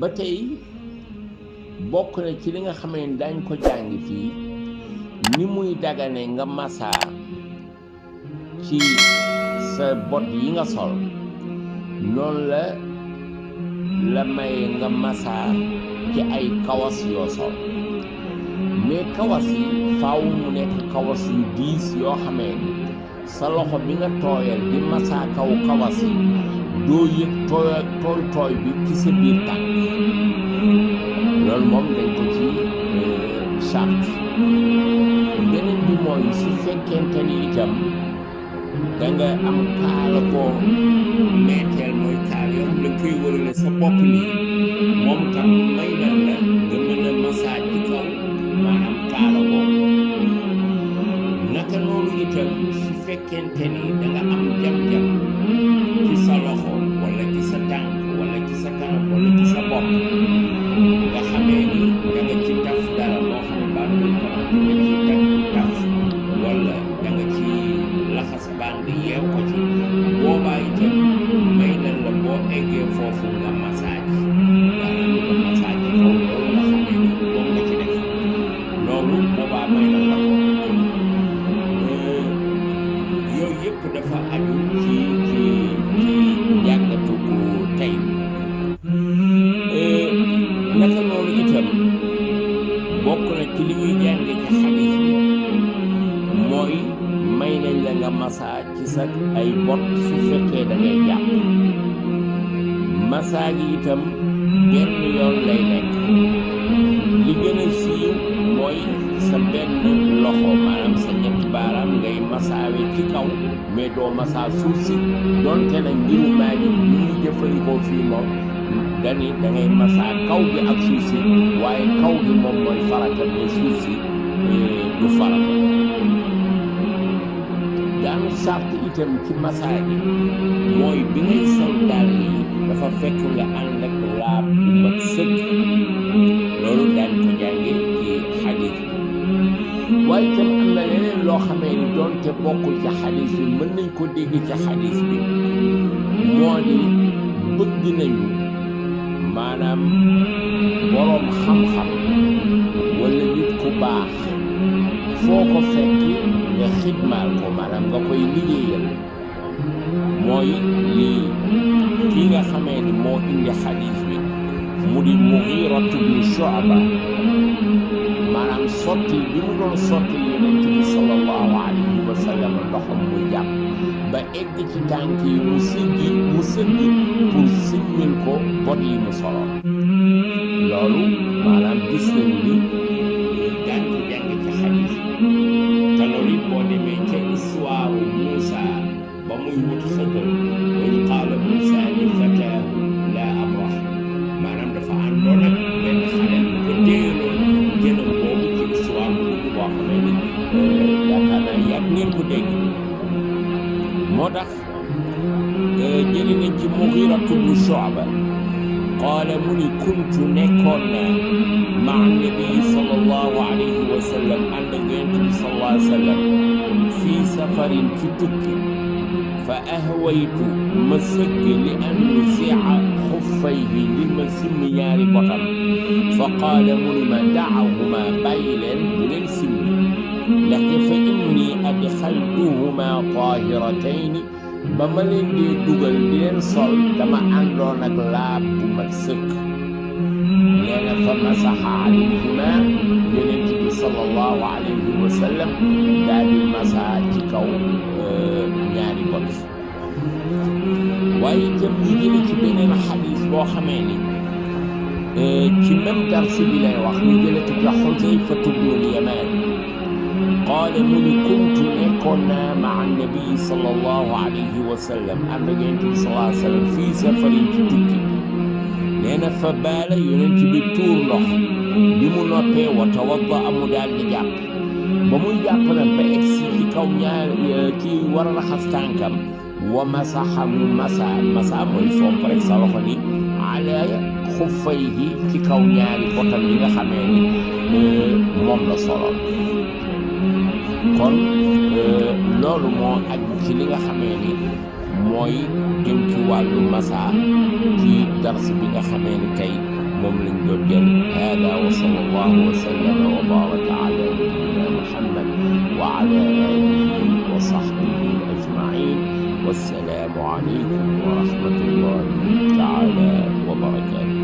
ba tey bokk na ci li nga xamee ni dañ ko jàng fii ni muy dagane nga masaa ci sa bot yi nga sol noonu la maye nga masaa ci ay kawas yoo sol mais kawas yi faaw mu nekk kawas yu diis yoo xamee ni sa loxo bi nga tooyal di masaa kaw kawas yi doo yëg tooy bi ci sa biir tànk loolu moom dañ ko ci charte beneen bi mooy su fekkente ni itam da nga am kaala koo meeteel mooy kaal yoo xam ne koy wërale sa bopp nii moom tam may na la nga mën a masaa ci kaw maanaam kaala boobu naka noonu itam su fekkente ni da nga am jam-jam ci sa loxo wala ci sa tànk wala ci sa kanam wala ci sa bopp nga xamee ni da nga ci taf dara moo xam baat bi kono da nga ci taf wala da nga ci laxas band yeew ko ci boobaa itam may nan la boo eggee foofu nga massage maanaam nga massage ci kaw loolu nga xamee ni moom nga ci def loolu boobaa may nan la ko yooyu yëpp dafa aju ci njàngatu ko tey naka noonu itam bokk na ci li ñuy jànge ci xadiis bi mooy may nañ la nga masaa ci sa ay bot su fekkee da ngay jàpp masaa gi itam benn yoon lay nekk li gën a siiw mooy sa benn loxo maanaam sa ñetti baaraam ngay masaawe ci kaw mais doo masaa suuf si donte nag ngiru Maalik bi ñuy jëfandikoo fii moom dani da ngay masaa kaw bi ak suuf si waaye kaw bi moom mooy farata mais suuf si du farata daanu sart itam ci masaa gi mooy bi ngay sol dàll yi dafa fekk nga ànd ak laab bu mat sëkk loolu daan ko jànge ci xadiis bi waaye itam am na leneen loo xamee ni doonte bokkul ci xadiis bi mën nañ ko dégg ci xadiis bi moo di bëgg nañu maanaam boroom xam-xam walla nit ku baax foo ko fekk nga xidmaal ko maanaam nga koy liggéeyal mooy lii kii nga xamee ni moo indi xadiis bi mu di Mughiratu bnu Shu'ba maanaam sotti bi mu doon sotti Yonent bi sallallahu alayhi wa sallam ndoxam muy jàpp ba egg ci tànk yi mu sëggi pour simmil ko bot yi mu soloon loolu maanaam gis nañu ni daan ko jàng ci xadiis te loolu it boo demee ca histoire Muusa ba muy wut xëtal wa iz qaala Muusa li fataahu laa abrah maanaam dafa àndoon ak benn xale bu ko téyeloon jënam boobu ci histoire bu dugg boo xamee ni yaakaar naa yàgg ngeen ko dégg moo tax jëli nañ ci Mughiratu bnu Shu'ba qaala mu ni kuntu nekkoon naa maa nabi sallallahu alayhi wa sallam ànd ak Yonent bi sallallahu alayhi wa sallam fii safarin ci tukki fa ahwaytu ma sëgg li an nusi'a xuffayhi ngir ma simmi ñaari botam fa qaala mu ni ma da'ahuma bàyyi leen bu leen simmi ndaxte fa inni adxaltuhuma tahiratayni ba ma leen dee dugal di leen sol dama àndoon ak laab bu mat sëkk nee na fa masaxa alayhima Yonent bi sallallahu alayhi wa sallam daal di masaa ci kaw ñaari bot waaye itam ñu jële ci beneen xadiis boo xamee ni ci même dars bi lay wax ñu jële ci Xuzayfatu bnul Yamaan qaala mu ni kuntu nekkoon naa maa nabii sallallahu alayhi wa sallam ànd ak Yonent bi sallallahu alayhi wa sallam fii safarin ci tukki nee na fa baala Yonent bi tuur ndox bi mu noppee wa tawadda mu daal di jàpp ba muy jàpp nag ba egsi ci kaw ñaar ci war a raxas tànkam wa masaxa mu masa mooy fomp rek sa loxo ni ala xuffayhi ci kaw ñaari botam yi nga xamee ni moom la solo kon loolu moo aju ci li nga xamee ni mooy jëm ci wàllu masa ci dars bi nga xamee ni tey moom lañ doon jël hada wa sallallahu wa sallama wa baraka ala nabiyina muhammad wa ala alihi wa sahbihi ajmain wassalaamu alaykum wa rahmatullahi taala wa barakatuh